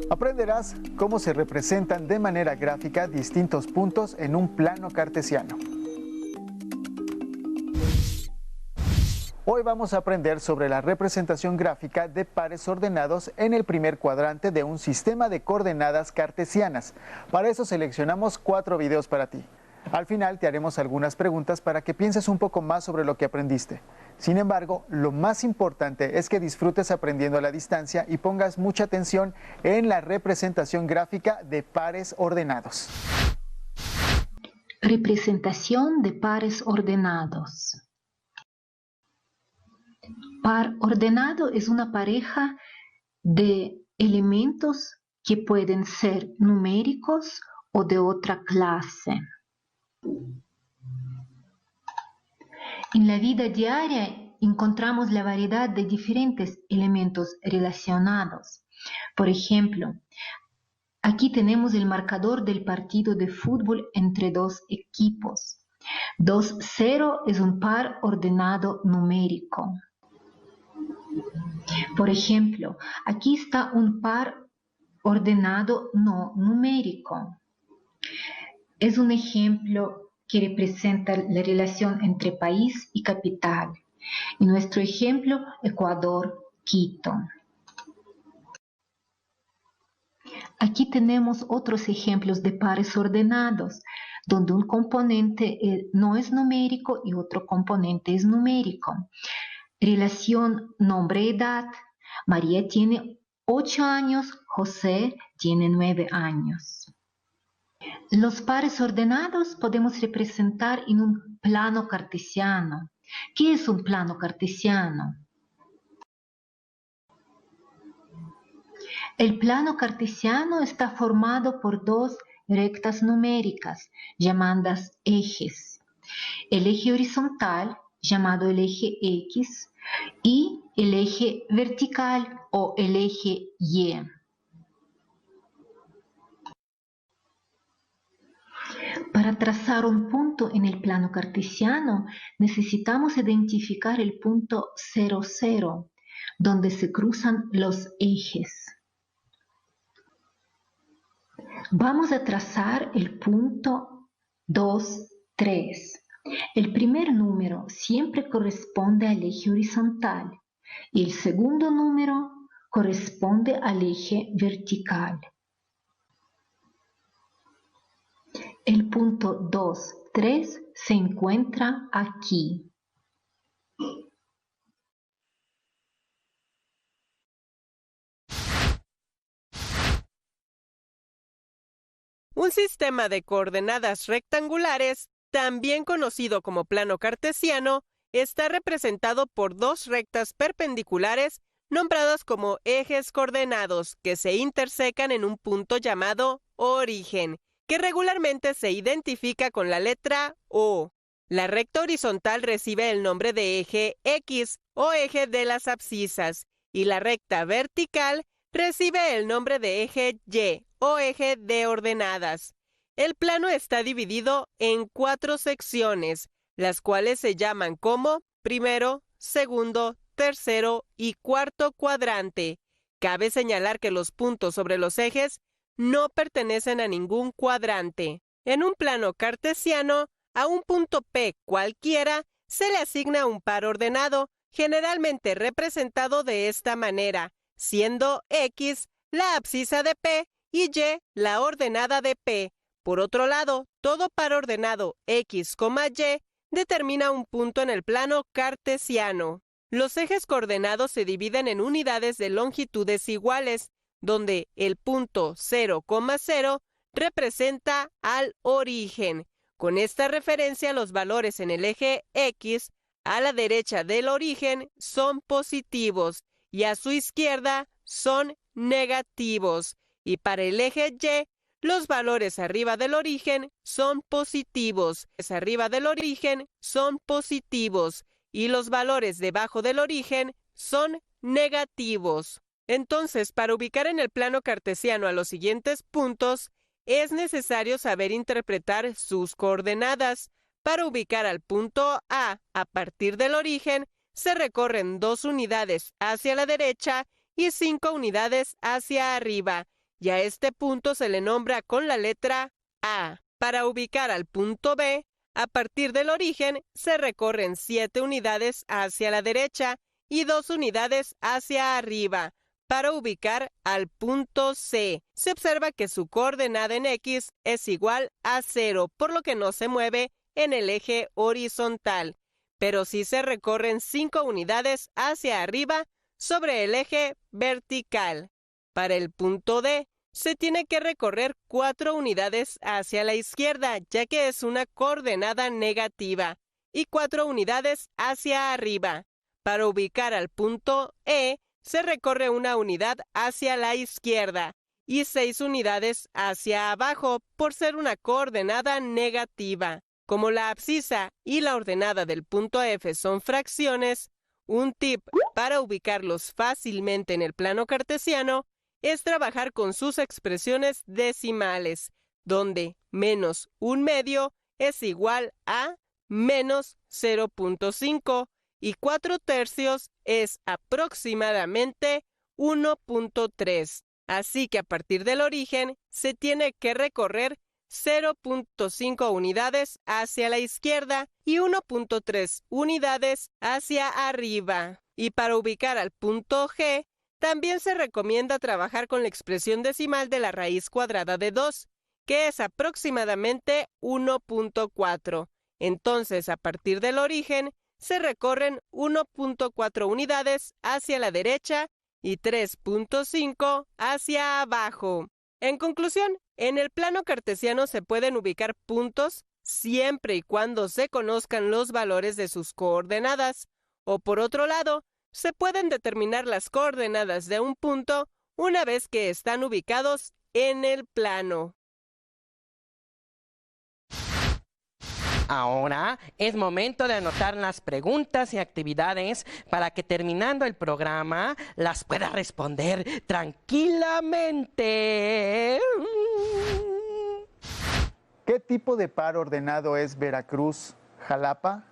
Aprenderás cómo se representan de manera gráfica distintos puntos en un plano cartesiano. Hoy vamos a aprender sobre la representación gráfica de pares ordenados en el primer cuadrante de un sistema de coordenadas cartesianas. Para eso seleccionamos 4 videos para ti. Al final te haremos algunas preguntas para que pienses un poco más sobre lo que aprendiste. Sin embargo, lo más importante es que disfrutes aprendiendo a la distancia y pongas mucha atención en la representación gráfica de pares ordenados. Representación de pares ordenados. Par ordenado es una pareja de elementos que pueden ser numéricos o de otra clase. En la vida diaria encontramos la variedad de diferentes elementos relacionados. Por ejemplo, aquí tenemos el marcador del partido de fútbol entre dos equipos. 2-0 es un par ordenado numérico. Por ejemplo, aquí está un par ordenado no numérico. Es un ejemplo que representa la relación entre país y capital. En nuestro ejemplo, Ecuador, Quito. Aquí tenemos otros ejemplos de pares ordenados, donde un componente no es numérico y otro componente es numérico. Relación nombre-edad. María tiene 8 años, José tiene 9 años. Los pares ordenados podemos representar en un plano cartesiano. ¿Qué es un plano cartesiano? El plano cartesiano está formado por 2 rectas numéricas llamadas ejes. El eje horizontal, llamado el eje X, y el eje vertical o el eje Y. Para trazar un punto en el plano cartesiano, necesitamos identificar el punto 0, 0, donde se cruzan los ejes. Vamos a trazar el punto 2, 3. El primer número siempre corresponde al eje horizontal y el segundo número corresponde al eje vertical. El punto 2, 3 se encuentra aquí. Un sistema de coordenadas rectangulares, también conocido como plano cartesiano, está representado por 2 rectas perpendiculares nombradas como ejes coordenados que se intersecan en un punto llamado origen, que regularmente se identifica con la letra O. La recta horizontal recibe el nombre de eje X o eje de las abscisas y la recta vertical recibe el nombre de eje Y o eje de ordenadas. El plano está dividido en 4 secciones, las cuales se llaman como primero, segundo, tercero y cuarto cuadrante. Cabe señalar que los puntos sobre los ejes no pertenecen a ningún cuadrante. En un plano cartesiano, a un punto P cualquiera se le asigna un par ordenado, generalmente representado de esta manera, siendo X la abscisa de P y Y la ordenada de P. Por otro lado, todo par ordenado X, Y determina un punto en el plano cartesiano. Los ejes coordenados se dividen en unidades de longitudes iguales, donde el punto 0, 0 representa al origen. Con esta referencia, los valores en el eje X a la derecha del origen son positivos y a su izquierda son negativos. Y para el eje Y, los valores arriba del origen son positivos. Arriba del origen son positivos y los valores debajo del origen son negativos. Entonces, para ubicar en el plano cartesiano a los siguientes puntos, es necesario saber interpretar sus coordenadas. Para ubicar al punto A partir del origen, se recorren 2 unidades hacia la derecha y 5 unidades hacia arriba. y a este punto se le nombra con la letra A. Para ubicar al punto B, a partir del origen se recorren 7 unidades hacia la derecha y 2 unidades hacia arriba. Para ubicar al punto C, se observa que su coordenada en X es igual a 0, por lo que no se mueve en el eje horizontal, pero sí se recorren 5 unidades hacia arriba sobre el eje vertical. Para el punto D, se tiene que recorrer 4 unidades hacia la izquierda, ya que es una coordenada negativa, y 4 unidades hacia arriba. Para ubicar al punto E, se recorre 1 unidad hacia la izquierda y 6 unidades hacia abajo por ser una coordenada negativa. Como la abscisa y la ordenada del punto F son fracciones, un tip para ubicarlos fácilmente en el plano cartesiano es trabajar con sus expresiones decimales, donde menos 1/2 es igual a menos 0.5 y 4/3 es aproximadamente 1.3. Así que a partir del origen se tiene que recorrer 0.5 unidades hacia la izquierda y 1.3 unidades hacia arriba. Y para ubicar al punto G, también se recomienda trabajar con la expresión decimal de la raíz cuadrada de 2, que es aproximadamente 1.4. Entonces, a partir del origen, se recorren 1.4 unidades hacia la derecha y 3.5 hacia abajo. En conclusión, en el plano cartesiano se pueden ubicar puntos siempre y cuando se conozcan los valores de sus coordenadas, o por otro lado, se pueden determinar las coordenadas de un punto una vez que están ubicados en el plano. Ahora es momento de anotar las preguntas y actividades para que terminando el programa las pueda responder tranquilamente. ¿Qué tipo de par ordenado es Veracruz-Jalapa?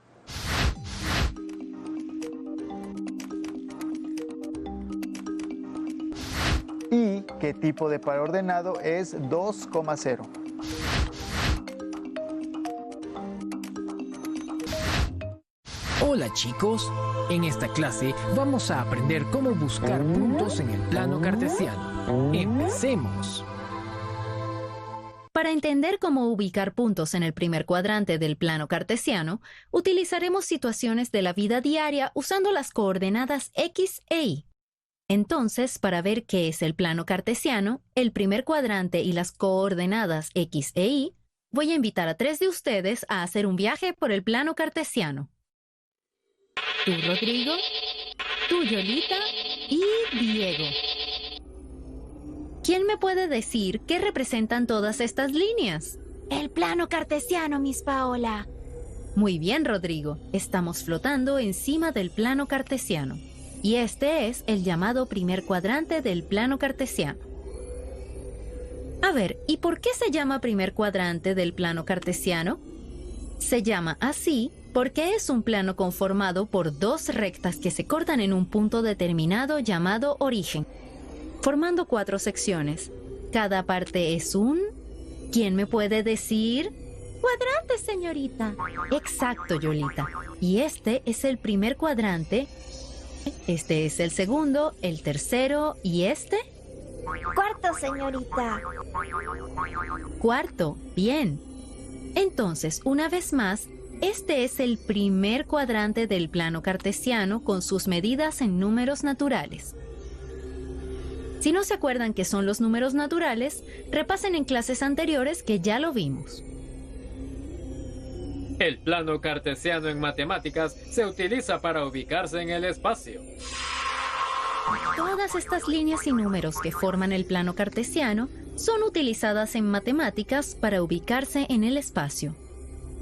¿Y qué tipo de par ordenado es 2,0? Hola chicos, en esta clase vamos a aprender cómo buscar puntos en el plano cartesiano. ¡Empecemos! Para entender cómo ubicar puntos en el primer cuadrante del plano cartesiano, utilizaremos situaciones de la vida diaria usando las coordenadas X e Y. Entonces, para ver qué es el plano cartesiano, el primer cuadrante y las coordenadas X e Y, voy a invitar a 3 de ustedes a hacer un viaje por el plano cartesiano. Tú, Rodrigo, tú, Yolita y Diego. ¿Quién me puede decir qué representan todas estas líneas? El plano cartesiano, Miss Paola. Muy bien, Rodrigo. Estamos flotando encima del plano cartesiano. Y este es el llamado primer cuadrante del plano cartesiano. A ver, ¿y por qué se llama primer cuadrante del plano cartesiano? Se llama así porque es un plano conformado por 2 rectas que se cortan en un punto determinado llamado origen, formando 4 secciones. Cada parte es un... ¿Quién me puede decir? Cuadrante, señorita. Exacto, Yolita. Y este es el primer cuadrante, este es el segundo, el tercero y este... Cuarto, señorita. Cuarto, bien. Entonces, una vez más, este es el primer cuadrante del plano cartesiano con sus medidas en números naturales. Si no se acuerdan qué son los números naturales, repasen en clases anteriores que ya lo vimos. El plano cartesiano en matemáticas se utiliza para ubicarse en el espacio. Todas estas líneas y números que forman el plano cartesiano son utilizadas en matemáticas para ubicarse en el espacio.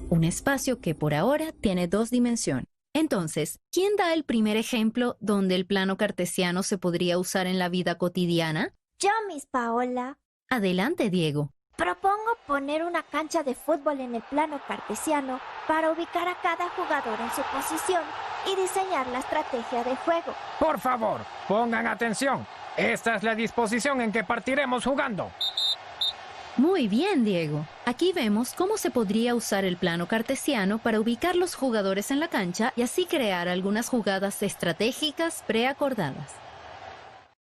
Un espacio que por ahora tiene 2 dimensiones. Entonces, ¿quién da el primer ejemplo donde el plano cartesiano se podría usar en la vida cotidiana? Yo, Miss Paola. Adelante, Diego. Propongo poner una cancha de fútbol en el plano cartesiano para ubicar a cada jugador en su posición y diseñar la estrategia de juego. Por favor, pongan atención. Esta es la disposición en que partiremos jugando. Muy bien, Diego. Aquí vemos cómo se podría usar el plano cartesiano para ubicar los jugadores en la cancha y así crear algunas jugadas estratégicas preacordadas.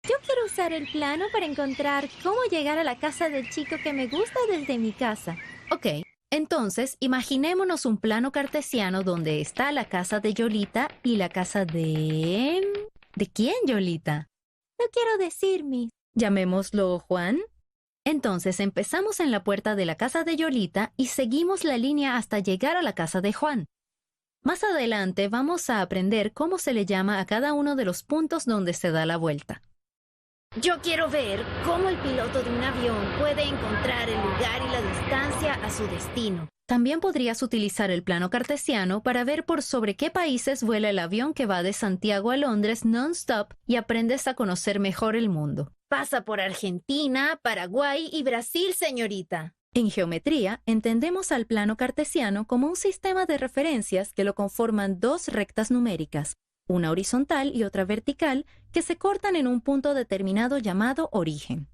Yo quiero usar el plano para encontrar cómo llegar a la casa del chico que me gusta desde mi casa. Ok, entonces imaginémonos un plano cartesiano donde está la casa de Yolita y la casa de... ¿De quién, Yolita? No quiero decir, Miss. Llamémoslo Juan. Entonces empezamos en la puerta de la casa de Yolita y seguimos la línea hasta llegar a la casa de Juan. Más adelante vamos a aprender cómo se le llama a cada uno de los puntos donde se da la vuelta. Yo quiero ver cómo el piloto de un avión puede encontrar el lugar y la distancia a su destino. También podrías utilizar el plano cartesiano para ver por sobre qué países vuela el avión que va de Santiago a Londres non-stop y aprendes a conocer mejor el mundo. Pasa por Argentina, Paraguay y Brasil, señorita. En geometría, entendemos al plano cartesiano como un sistema de referencias que lo conforman dos rectas numéricas, una horizontal y otra vertical, que se cortan en un punto determinado llamado origen.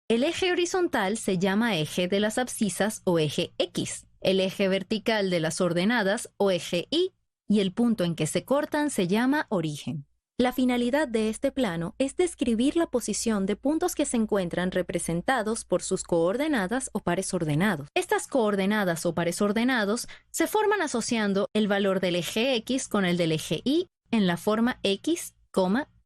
El eje horizontal se llama eje de las abscisas o eje X, el eje vertical de las ordenadas o eje Y, y el punto en que se cortan se llama origen. La finalidad de este plano es describir la posición de puntos que se encuentran representados por sus coordenadas o pares ordenados. Estas coordenadas o pares ordenados se forman asociando el valor del eje X con el del eje Y en la forma X,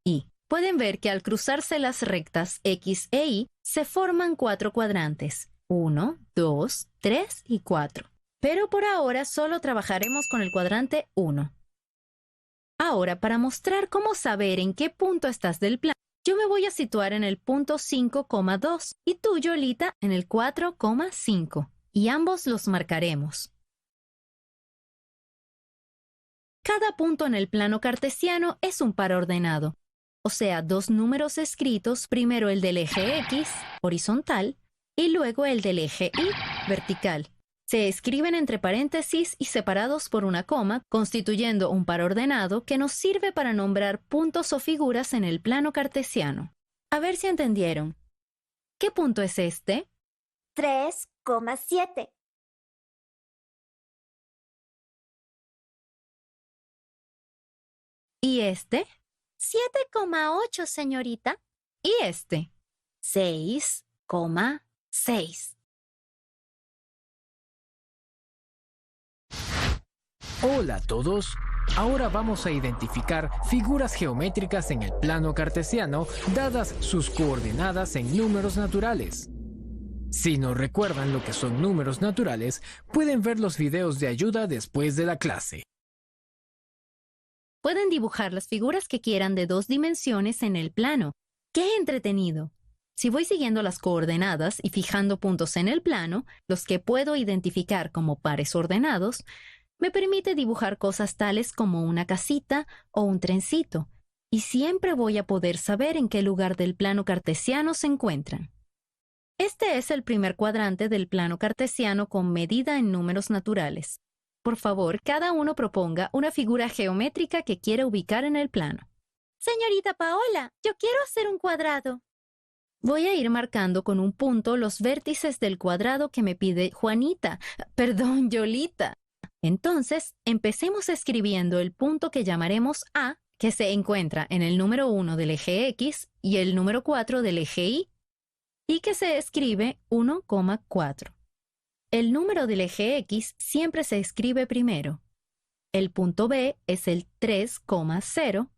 Y. Pueden ver que al cruzarse las rectas X e Y se forman 4 cuadrantes, 1, 2, 3 y 4. Pero por ahora solo trabajaremos con el cuadrante 1. Ahora, para mostrar cómo saber en qué punto estás del plano, yo me voy a situar en el punto 5,2 y tú, Yolita, en el 4,5. Y ambos los marcaremos. Cada punto en el plano cartesiano es un par ordenado, o sea, dos números escritos, primero el del eje X, horizontal, y luego el del eje Y, vertical. Se escriben entre paréntesis y separados por una coma, constituyendo un par ordenado que nos sirve para nombrar puntos o figuras en el plano cartesiano. A ver si entendieron. ¿Qué punto es este? 3,7. ¿Y este? 7,8, señorita. ¿Y este? 6,6. Hola a todos. Ahora vamos a identificar figuras geométricas en el plano cartesiano dadas sus coordenadas en números naturales. Si no recuerdan lo que son números naturales, pueden ver los videos de ayuda después de la clase. Pueden dibujar las figuras que quieran de 2 dimensiones en el plano. ¡Qué entretenido! Si voy siguiendo las coordenadas y fijando puntos en el plano, los que puedo identificar como pares ordenados, me permite dibujar cosas tales como una casita o un trencito, y siempre voy a poder saber en qué lugar del plano cartesiano se encuentran. Este es el primer cuadrante del plano cartesiano con medida en números naturales. Por favor, cada uno proponga una figura geométrica que quiera ubicar en el plano. Señorita Paola, yo quiero hacer un cuadrado. Voy a ir marcando con un punto los vértices del cuadrado que me pide Yolita. Entonces, empecemos escribiendo el punto que llamaremos A, que se encuentra en el número 1 del eje X y el número 4 del eje Y que se escribe 1,4. El número del eje X siempre se escribe primero. El punto B es el 3,0.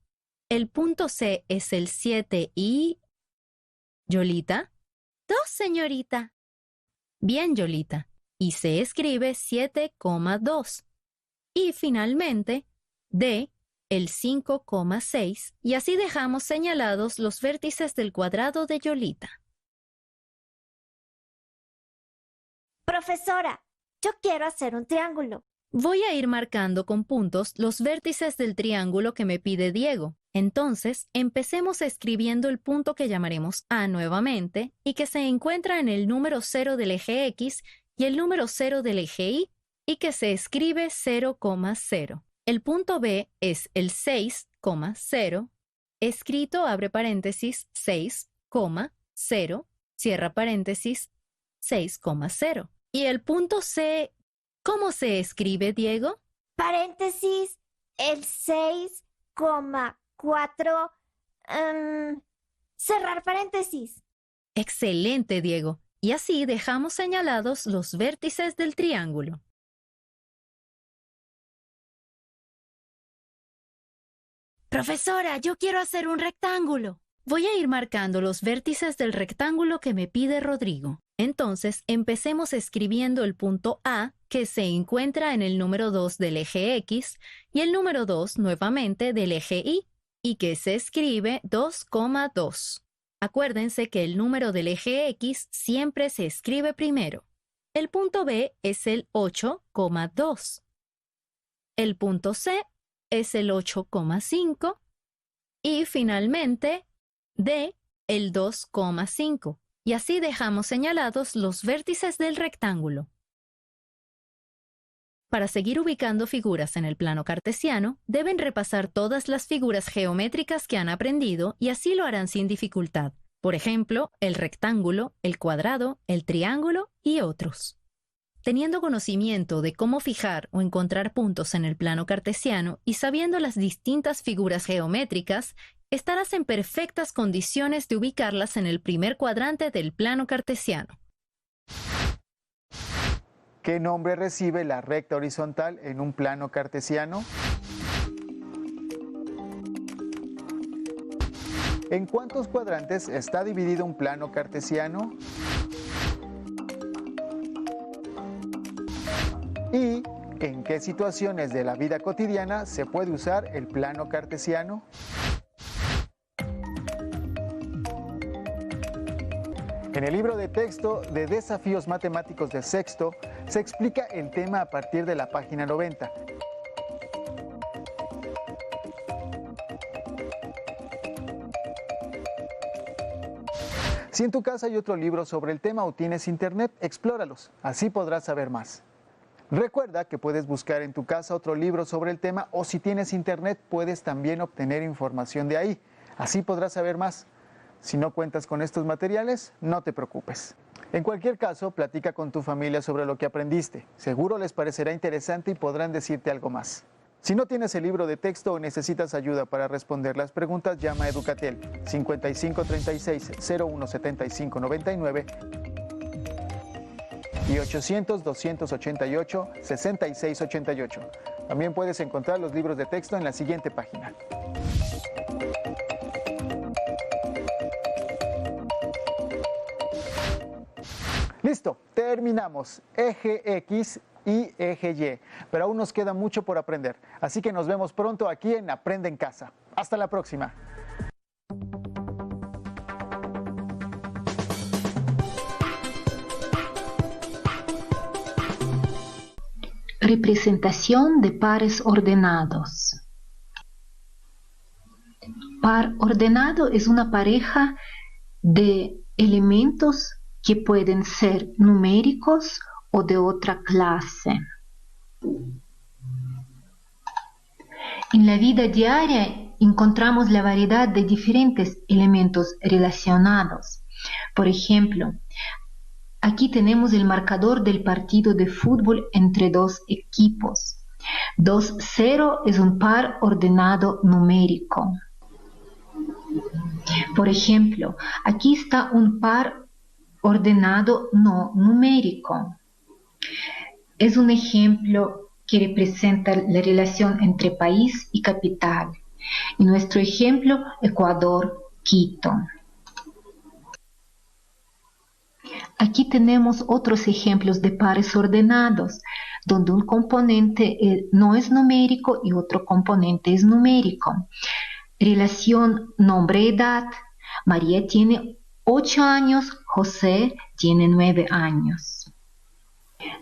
El punto C es el 7 y... ¿Yolita? 2, señorita. Bien, Yolita. Y se escribe 7,2. Y finalmente, D, el 5,6, y así dejamos señalados los vértices del cuadrado de Yolita. Profesora, yo quiero hacer un triángulo. Voy a ir marcando con puntos los vértices del triángulo que me pide Diego. Entonces, empecemos escribiendo el punto que llamaremos A nuevamente y que se encuentra en el número 0 del eje X y el número 0 del eje Y que se escribe 0,0. El punto B es el 6,0, escrito abre paréntesis 6,0, cierra paréntesis 6,0. Y el punto C, ¿cómo se escribe, Diego? Paréntesis, el 6,4, cerrar paréntesis. Excelente, Diego. Y así dejamos señalados los vértices del triángulo. Profesora, yo quiero hacer un rectángulo. Voy a ir marcando los vértices del rectángulo que me pide Rodrigo. Entonces, empecemos escribiendo el punto A, que se encuentra en el número 2 del eje X, y el número 2 nuevamente del eje Y, y que se escribe 2,2. Acuérdense que el número del eje X siempre se escribe primero. El punto B es el 8,2. El punto C es el 8,5. Y finalmente, D, el 2,5. Y así dejamos señalados los vértices del rectángulo. Para seguir ubicando figuras en el plano cartesiano, deben repasar todas las figuras geométricas que han aprendido y así lo harán sin dificultad. Por ejemplo, el rectángulo, el cuadrado, el triángulo y otros. Teniendo conocimiento de cómo fijar o encontrar puntos en el plano cartesiano y sabiendo las distintas figuras geométricas, estarás en perfectas condiciones de ubicarlas en el primer cuadrante del plano cartesiano. ¿Qué nombre recibe la recta horizontal en un plano cartesiano? ¿En cuántos cuadrantes está dividido un plano cartesiano? ¿Y en qué situaciones de la vida cotidiana se puede usar el plano cartesiano? En el libro de texto de Desafíos Matemáticos de Sexto se explica el tema a partir de la página 90. Si en tu casa hay otro libro sobre el tema o tienes internet, explóralos, así podrás saber más. Recuerda que puedes buscar en tu casa otro libro sobre el tema o si tienes internet puedes también obtener información de ahí, así podrás saber más. Si no cuentas con estos materiales, no te preocupes. En cualquier caso, platica con tu familia sobre lo que aprendiste. Seguro les parecerá interesante y podrán decirte algo más. Si no tienes el libro de texto o necesitas ayuda para responder las preguntas, llama a Educatel 5536-017599 y 800-288-6688. También puedes encontrar los libros de texto en la siguiente página. Listo, terminamos. Eje X y eje Y, pero aún nos queda mucho por aprender. Así que nos vemos pronto aquí en Aprende en Casa. Hasta la próxima. Representación de pares ordenados. Par ordenado es una pareja de elementos que pueden ser numéricos o de otra clase. En la vida diaria encontramos la variedad de diferentes elementos relacionados. Por ejemplo, aquí tenemos el marcador del partido de fútbol entre dos equipos. 2-0 es un par ordenado numérico. Por ejemplo, aquí está un par ordenado no numérico. Es un ejemplo que representa la relación entre país y capital. En nuestro ejemplo, Ecuador, Quito. Aquí tenemos otros ejemplos de pares ordenados, donde un componente no es numérico y otro componente es numérico. Relación nombre-edad. María tiene 8 años, José tiene 9 años.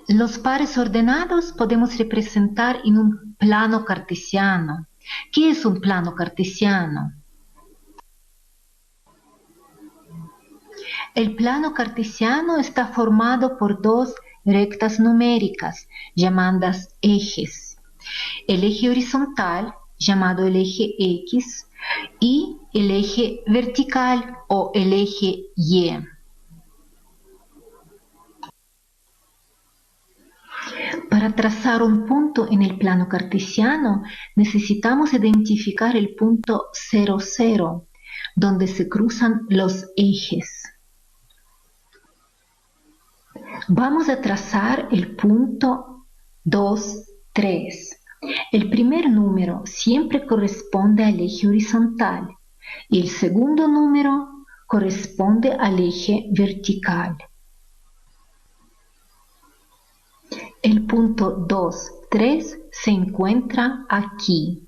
Los pares ordenados podemos representar en un plano cartesiano. ¿Qué es un plano cartesiano? El plano cartesiano está formado por dos rectas numéricas llamadas ejes. el eje horizontal, llamado el eje X, y el eje vertical o el eje Y. Para trazar un punto en el plano cartesiano, necesitamos identificar el punto 0, 0, donde se cruzan los ejes. Vamos a trazar el punto 2, 3. El primer número siempre corresponde al eje horizontal y el segundo número corresponde al eje vertical. El punto 2, 3 se encuentra aquí.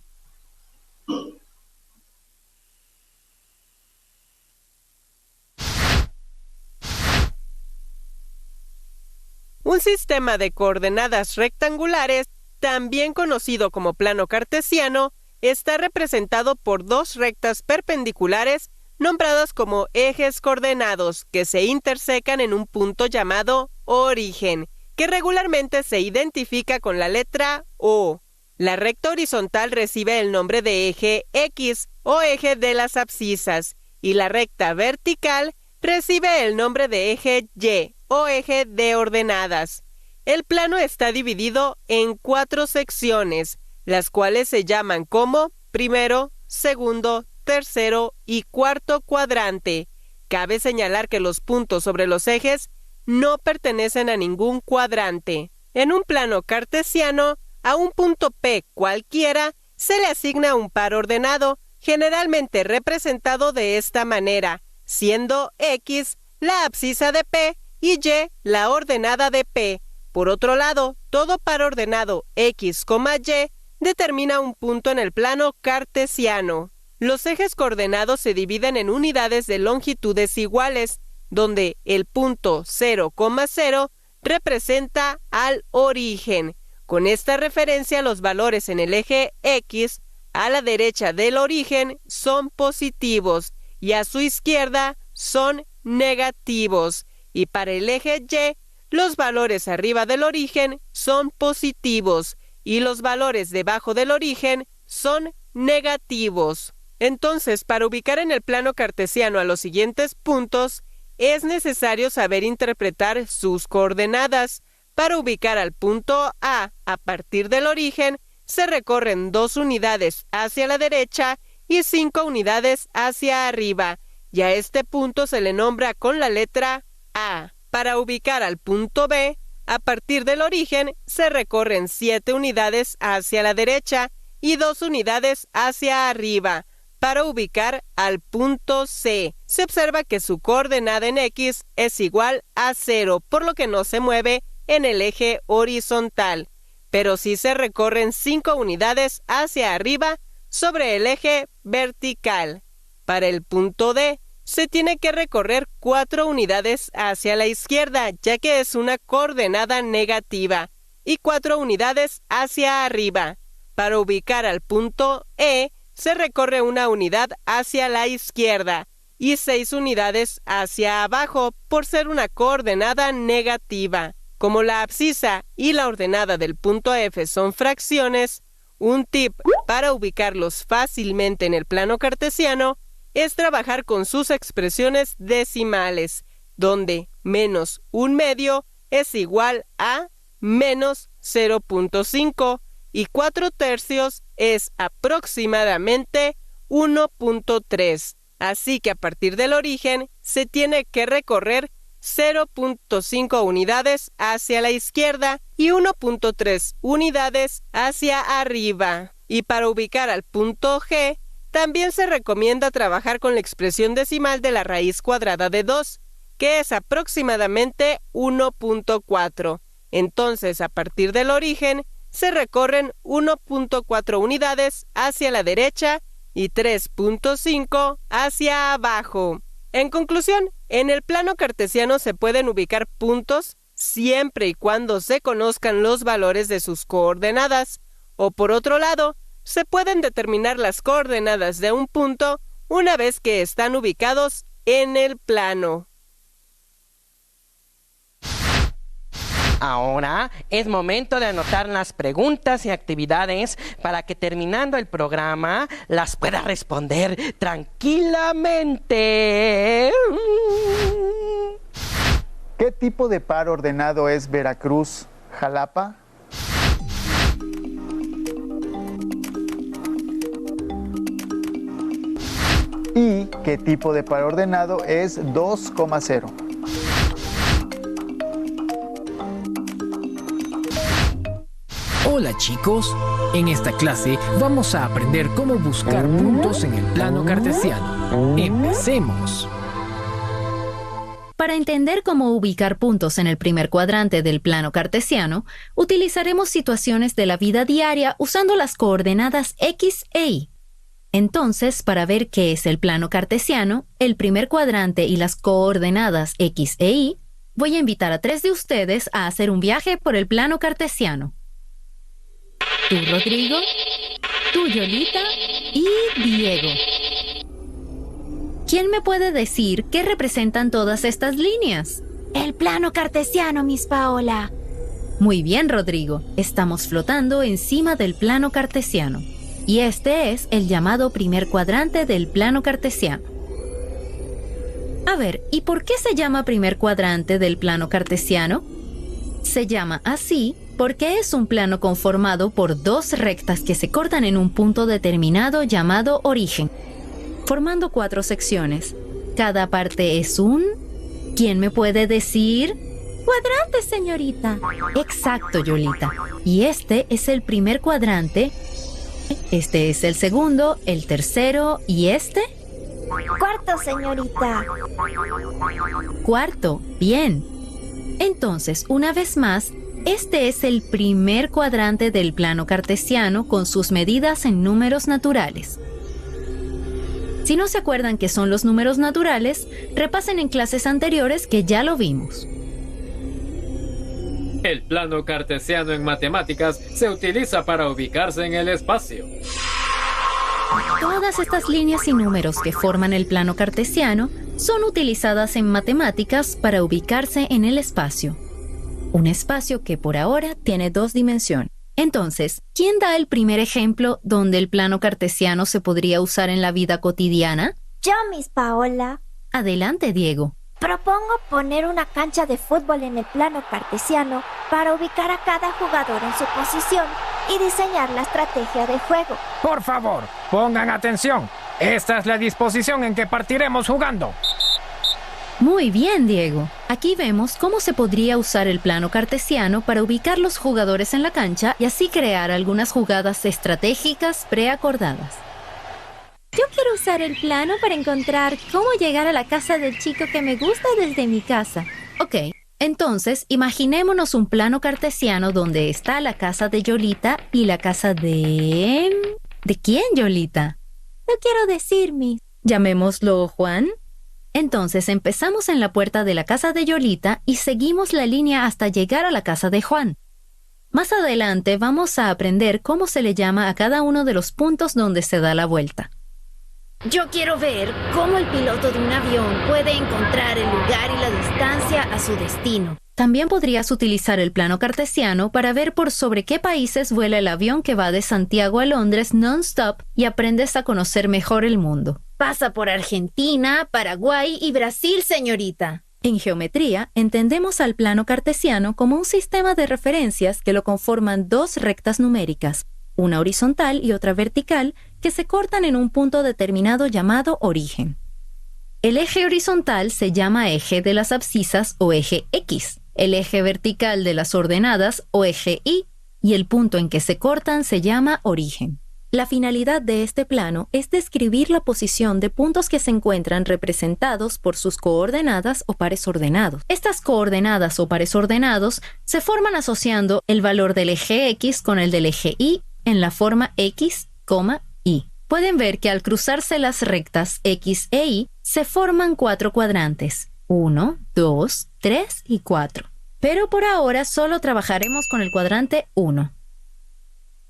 Un sistema de coordenadas rectangulares, también conocido como plano cartesiano, está representado por dos rectas perpendiculares nombradas como ejes coordenados que se intersecan en un punto llamado origen, que regularmente se identifica con la letra O. La recta horizontal recibe el nombre de eje X o eje de las abscisas, y la recta vertical recibe el nombre de eje Y o eje de ordenadas. El plano está dividido en 4 secciones, las cuales se llaman como primero, segundo, tercero y cuarto cuadrante. Cabe señalar que los puntos sobre los ejes no pertenecen a ningún cuadrante. En un plano cartesiano, a un punto P cualquiera se le asigna un par ordenado, generalmente representado de esta manera, siendo X la abscisa de P y Y la ordenada de P. Por otro lado, todo par ordenado X, Y determina un punto en el plano cartesiano. Los ejes coordenados se dividen en unidades de longitudes iguales, donde el punto 0, 0 representa al origen. Con esta referencia, los valores en el eje X a la derecha del origen son positivos y a su izquierda son negativos. Y para el eje Y, los valores arriba del origen son positivos y los valores debajo del origen son negativos. Entonces, para ubicar en el plano cartesiano a los siguientes puntos, es necesario saber interpretar sus coordenadas. Para ubicar al punto A partir del origen, se recorren 2 unidades hacia la derecha y 5 unidades hacia arriba, y a este punto se le nombra con la letra A. Para ubicar al punto B, a partir del origen, se recorren 7 unidades hacia la derecha y 2 unidades hacia arriba. Para ubicar al punto C, se observa que su coordenada en X es igual a 0, por lo que no se mueve en el eje horizontal, pero sí se recorren 5 unidades hacia arriba sobre el eje vertical. Para el punto D, se tiene que recorrer 4 unidades hacia la izquierda, ya que es una coordenada negativa, y 4 unidades hacia arriba. Para ubicar al punto E, se recorre 1 unidad hacia la izquierda y 6 unidades hacia abajo por ser una coordenada negativa. Como la abscisa y la ordenada del punto F son fracciones, un tip para ubicarlos fácilmente en el plano cartesiano es trabajar con sus expresiones decimales, donde menos 1/2 es igual a menos 0.5 y 4/3 es aproximadamente 1.3. Así que a partir del origen se tiene que recorrer 0.5 unidades hacia la izquierda y 1.3 unidades hacia arriba. Y para ubicar al punto G, también se recomienda trabajar con la expresión decimal de la raíz cuadrada de 2, que es aproximadamente 1.4. Entonces, a partir del origen, se recorren 1.4 unidades hacia la derecha y 3.5 hacia abajo. En conclusión, en el plano cartesiano se pueden ubicar puntos siempre y cuando se conozcan los valores de sus coordenadas, o por otro lado, se pueden determinar las coordenadas de un punto una vez que están ubicados en el plano. Ahora es momento de anotar las preguntas y actividades para que terminando el programa las pueda responder tranquilamente. ¿Qué tipo de par ordenado es Veracruz, Jalapa? ¿Y qué tipo de par ordenado es 2,0? Hola chicos, en esta clase vamos a aprender cómo buscar puntos en el plano cartesiano. ¡Empecemos! Para entender cómo ubicar puntos en el primer cuadrante del plano cartesiano, utilizaremos situaciones de la vida diaria usando las coordenadas X e Y. Entonces, para ver qué es el plano cartesiano, el primer cuadrante y las coordenadas X e Y, voy a invitar a 3 de ustedes a hacer un viaje por el plano cartesiano. Tú, Rodrigo, tú, Yolita y Diego. ¿Quién me puede decir qué representan todas estas líneas? El plano cartesiano, Miss Paola. Muy bien, Rodrigo. Estamos flotando encima del plano cartesiano. Y este es el llamado primer cuadrante del plano cartesiano. A ver, ¿y por qué se llama primer cuadrante del plano cartesiano? Se llama así porque es un plano conformado por 2 rectas que se cortan en un punto determinado llamado origen, formando 4 secciones. Cada parte es un... ¿Quién me puede decir? Cuadrante, señorita. Exacto, Yolita. Y este es el primer cuadrante. Este es el segundo, el tercero y este... Cuarto, señorita. Cuarto, bien. Entonces, una vez más, este es el primer cuadrante del plano cartesiano con sus medidas en números naturales. Si no se acuerdan qué son los números naturales, repasen en clases anteriores que ya lo vimos. El plano cartesiano en matemáticas se utiliza para ubicarse en el espacio. Todas estas líneas y números que forman el plano cartesiano son utilizadas en matemáticas para ubicarse en el espacio. Un espacio que por ahora tiene 2 dimensiones. Entonces, ¿quién da el primer ejemplo donde el plano cartesiano se podría usar en la vida cotidiana? Yo, Miss Paola. Adelante, Diego. Propongo poner una cancha de fútbol en el plano cartesiano para ubicar a cada jugador en su posición y diseñar la estrategia de juego. Por favor, pongan atención. Esta es la disposición en que partiremos jugando. Muy bien, Diego. Aquí vemos cómo se podría usar el plano cartesiano para ubicar los jugadores en la cancha y así crear algunas jugadas estratégicas preacordadas. Yo quiero usar el plano para encontrar cómo llegar a la casa del chico que me gusta desde mi casa. Ok, entonces imaginémonos un plano cartesiano donde está la casa de Yolita y la casa de... ¿De quién, Yolita? No quiero decir, Miss. Llamémoslo Juan. Entonces empezamos en la puerta de la casa de Yolita y seguimos la línea hasta llegar a la casa de Juan. Más adelante vamos a aprender cómo se le llama a cada uno de los puntos donde se da la vuelta. Yo quiero ver cómo el piloto de un avión puede encontrar el lugar y la distancia a su destino. También podrías utilizar el plano cartesiano para ver por sobre qué países vuela el avión que va de Santiago a Londres non-stop y aprendes a conocer mejor el mundo. Pasa por Argentina, Paraguay y Brasil, señorita. En geometría, entendemos al plano cartesiano como un sistema de referencias que lo conforman 2 rectas numéricas, una horizontal y otra vertical, que se cortan en un punto determinado llamado origen. El eje horizontal se llama eje de las abscisas o eje X, el eje vertical de las ordenadas o eje Y, y el punto en que se cortan se llama origen. La finalidad de este plano es describir la posición de puntos que se encuentran representados por sus coordenadas o pares ordenados. Estas coordenadas o pares ordenados se forman asociando el valor del eje X con el del eje Y en la forma X, Y. Pueden ver que al cruzarse las rectas X e Y se forman 4 cuadrantes, 1, 2, 3 y 4. Pero por ahora solo trabajaremos con el cuadrante 1.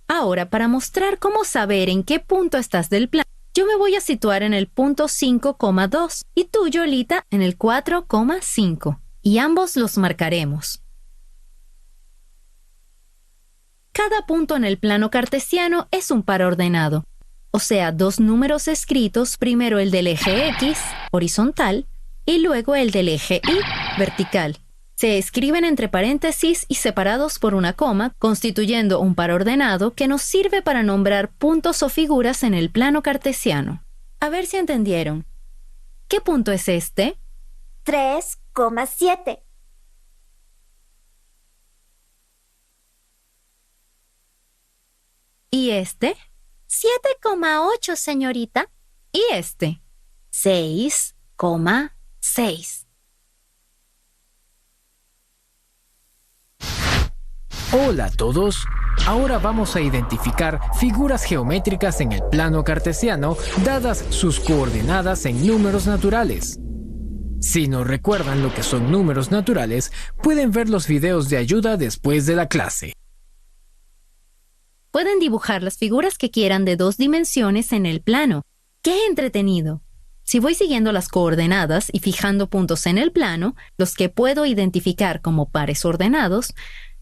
Ahora, para mostrar cómo saber en qué punto estás del plano, yo me voy a situar en el punto 5,2 y tú, Yolita, en el 4,5. Y ambos los marcaremos. cada punto en el plano cartesiano es un par ordenado, o sea, dos números escritos, primero el del eje X, horizontal, y luego el del eje Y, vertical. Se escriben entre paréntesis y separados por una coma, constituyendo un par ordenado que nos sirve para nombrar puntos o figuras en el plano cartesiano. A ver si entendieron. ¿Qué punto es este? 3,7. ¿Y este? 7,8, señorita. ¿Y este? 6,6. Hola a todos. Ahora vamos a identificar figuras geométricas en el plano cartesiano dadas sus coordenadas en números naturales. Si no recuerdan lo que son números naturales, pueden ver los videos de ayuda después de la clase. Pueden dibujar las figuras que quieran de 2 dimensiones en el plano. ¡Qué entretenido! Si voy siguiendo las coordenadas y fijando puntos en el plano, los que puedo identificar como pares ordenados,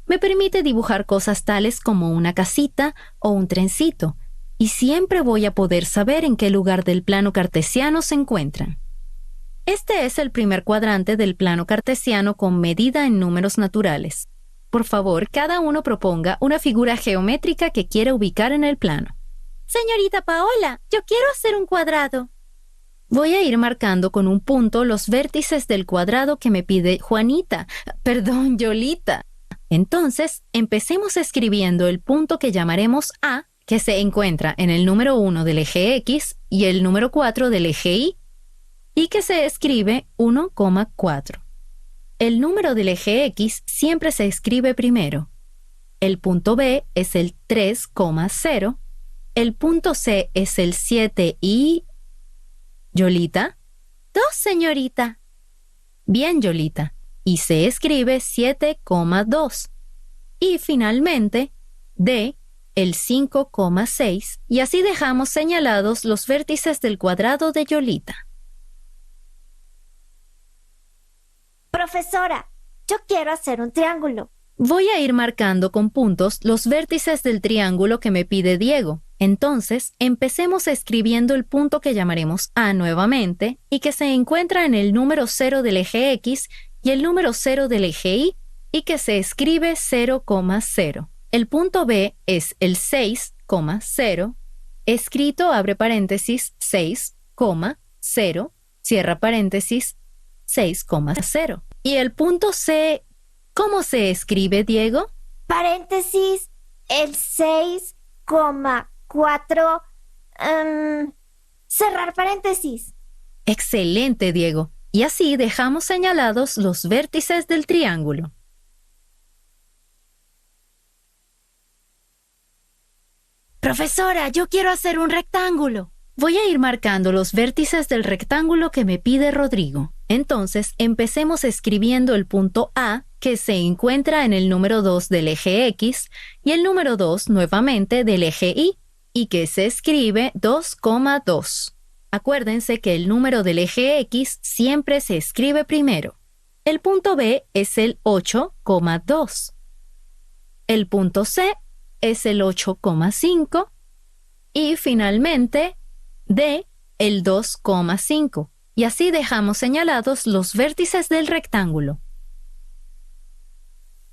me permite dibujar cosas tales como una casita o un trencito, y siempre voy a poder saber en qué lugar del plano cartesiano se encuentran. Este es el primer cuadrante del plano cartesiano con medida en números naturales. Por favor, cada uno proponga una figura geométrica que quiera ubicar en el plano. Señorita Paola, yo quiero hacer un cuadrado. Voy a ir marcando con un punto los vértices del cuadrado que me pide Yolita. Entonces, empecemos escribiendo el punto que llamaremos A, que se encuentra en el número 1 del eje X y el número 4 del eje Y, y que se escribe 1,4. El número del eje X siempre se escribe primero. El punto B es el 3,0. El punto C es el 7 y... ¿Yolita? 2, señorita. Bien, Yolita. Y se escribe 7,2. Y finalmente, D, el 5,6, y así dejamos señalados los vértices del cuadrado de Yolita. Profesora, yo quiero hacer un triángulo. Voy a ir marcando con puntos los vértices del triángulo que me pide Diego. Entonces, empecemos escribiendo el punto que llamaremos A nuevamente y que se encuentra en el número 0 del eje X y el número 0 del eje Y, y que se escribe 0,0. El punto B es el 6,0, escrito abre paréntesis 6,0, cierra paréntesis 6,0. Y el punto C, ¿cómo se escribe, Diego? Paréntesis, el 6,4, cerrar paréntesis. Excelente, Diego. Y así dejamos señalados los vértices del triángulo. Profesora, yo quiero hacer un rectángulo. Voy a ir marcando los vértices del rectángulo que me pide Rodrigo. Entonces, empecemos escribiendo el punto A, que se encuentra en el número 2 del eje X, y el número 2 nuevamente del eje Y que se escribe 2,2. Acuérdense que el número del eje X siempre se escribe primero. El punto B es el 8,2. El punto C es el 8,5. Y finalmente, D, el 2,5. Y así dejamos señalados los vértices del rectángulo.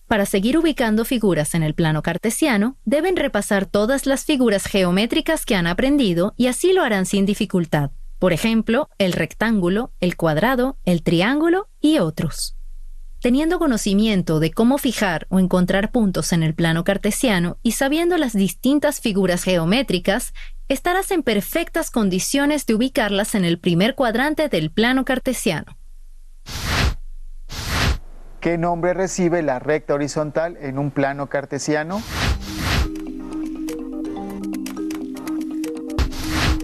Para seguir ubicando figuras en el plano cartesiano, deben repasar todas las figuras geométricas que han aprendido y así lo harán sin dificultad. Por ejemplo, el rectángulo, el cuadrado, el triángulo y otros. Teniendo conocimiento de cómo fijar o encontrar puntos en el plano cartesiano y sabiendo las distintas figuras geométricas, estarás en perfectas condiciones de ubicarlas en el primer cuadrante del plano cartesiano. ¿Qué nombre recibe la recta horizontal en un plano cartesiano?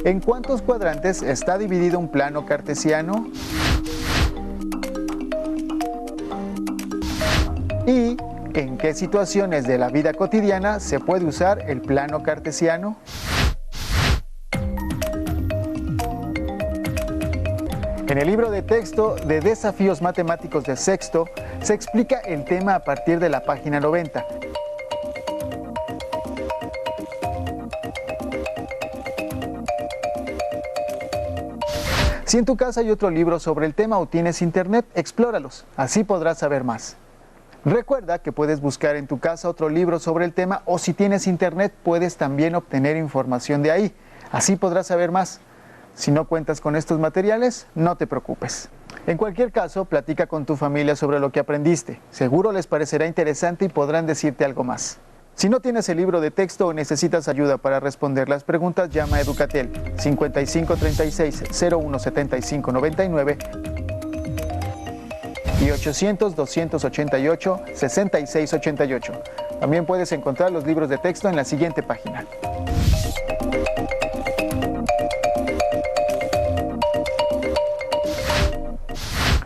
¿En cuántos cuadrantes está dividido un plano cartesiano? ¿Y en qué situaciones de la vida cotidiana se puede usar el plano cartesiano? En el libro de texto de Desafíos Matemáticos de Sexto, se explica el tema a partir de la página 90. Si en tu casa hay otro libro sobre el tema o tienes internet, explóralos, así podrás saber más. Recuerda que puedes buscar en tu casa otro libro sobre el tema o si tienes internet puedes también obtener información de ahí, así podrás saber más. Si no cuentas con estos materiales, no te preocupes. En cualquier caso, platica con tu familia sobre lo que aprendiste. Seguro les parecerá interesante y podrán decirte algo más. Si no tienes el libro de texto o necesitas ayuda para responder las preguntas, llama a Educatel 5536-017599 y 800-288-6688. También puedes encontrar los libros de texto en la siguiente página.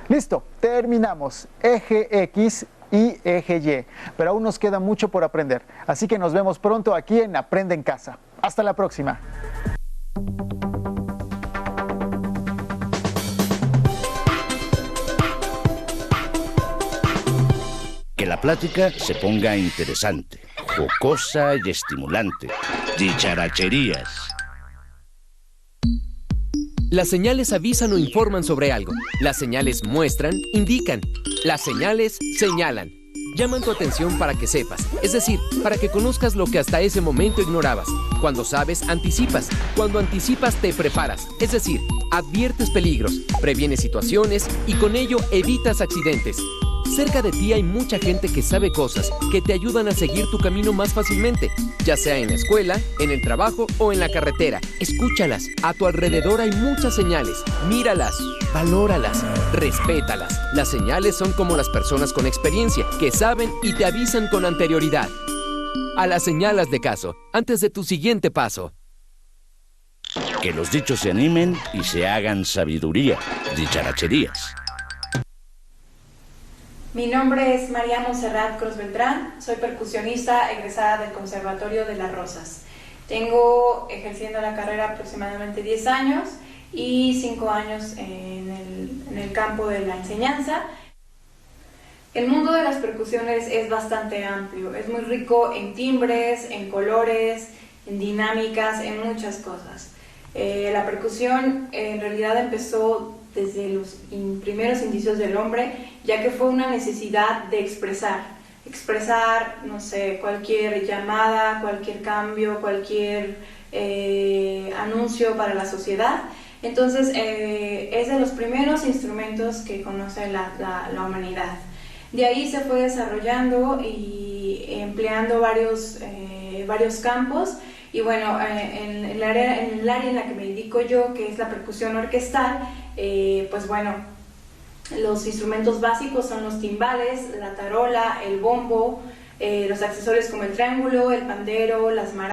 Listo, terminamos. Eje X y eje Y, pero aún nos queda mucho por aprender. Así que nos vemos pronto aquí en Aprende en Casa. Hasta la próxima. Que la plática se ponga interesante, jocosa y estimulante. Dicharacherías. Las señales avisan o informan sobre algo. Las señales muestran, indican. Las señales señalan. Llaman tu atención para que sepas, es decir, para que conozcas lo que hasta ese momento ignorabas. Cuando sabes, anticipas. Cuando anticipas, te preparas, es decir, adviertes peligros, previenes situaciones y con ello evitas accidentes. Cerca de ti hay mucha gente que sabe cosas que te ayudan a seguir tu camino más fácilmente, ya sea en la escuela, en el trabajo o en la carretera. Escúchalas. A tu alrededor hay muchas señales. Míralas, valóralas, respétalas. Las señales son como las personas con experiencia, que saben y te avisan con anterioridad. A las señalas de caso, antes de tu siguiente paso. Que los dichos se animen y se hagan sabiduría. Dicharacherías. Mi nombre es María Montserrat Cruz Beltrán, soy percusionista egresada del Conservatorio de Las Rosas. Tengo ejerciendo la carrera aproximadamente 10 años y 5 años en el campo de la enseñanza. El mundo de las percusiones es bastante amplio, es muy rico en timbres, en colores, en dinámicas, en muchas cosas. La percusión en realidad empezó desde los primeros indicios del hombre, ya que fue una necesidad de expresar, no sé, cualquier llamada, cualquier cambio, cualquier anuncio para la sociedad. Entonces es de los primeros instrumentos que conoce la humanidad. De ahí se fue desarrollando y empleando varios campos. Y bueno, en el área en la que me dedico yo, que es la percusión orquestal, pues bueno, los instrumentos básicos son los timbales, la tarola, el bombo, los accesorios como el triángulo, el pandero, las maracas.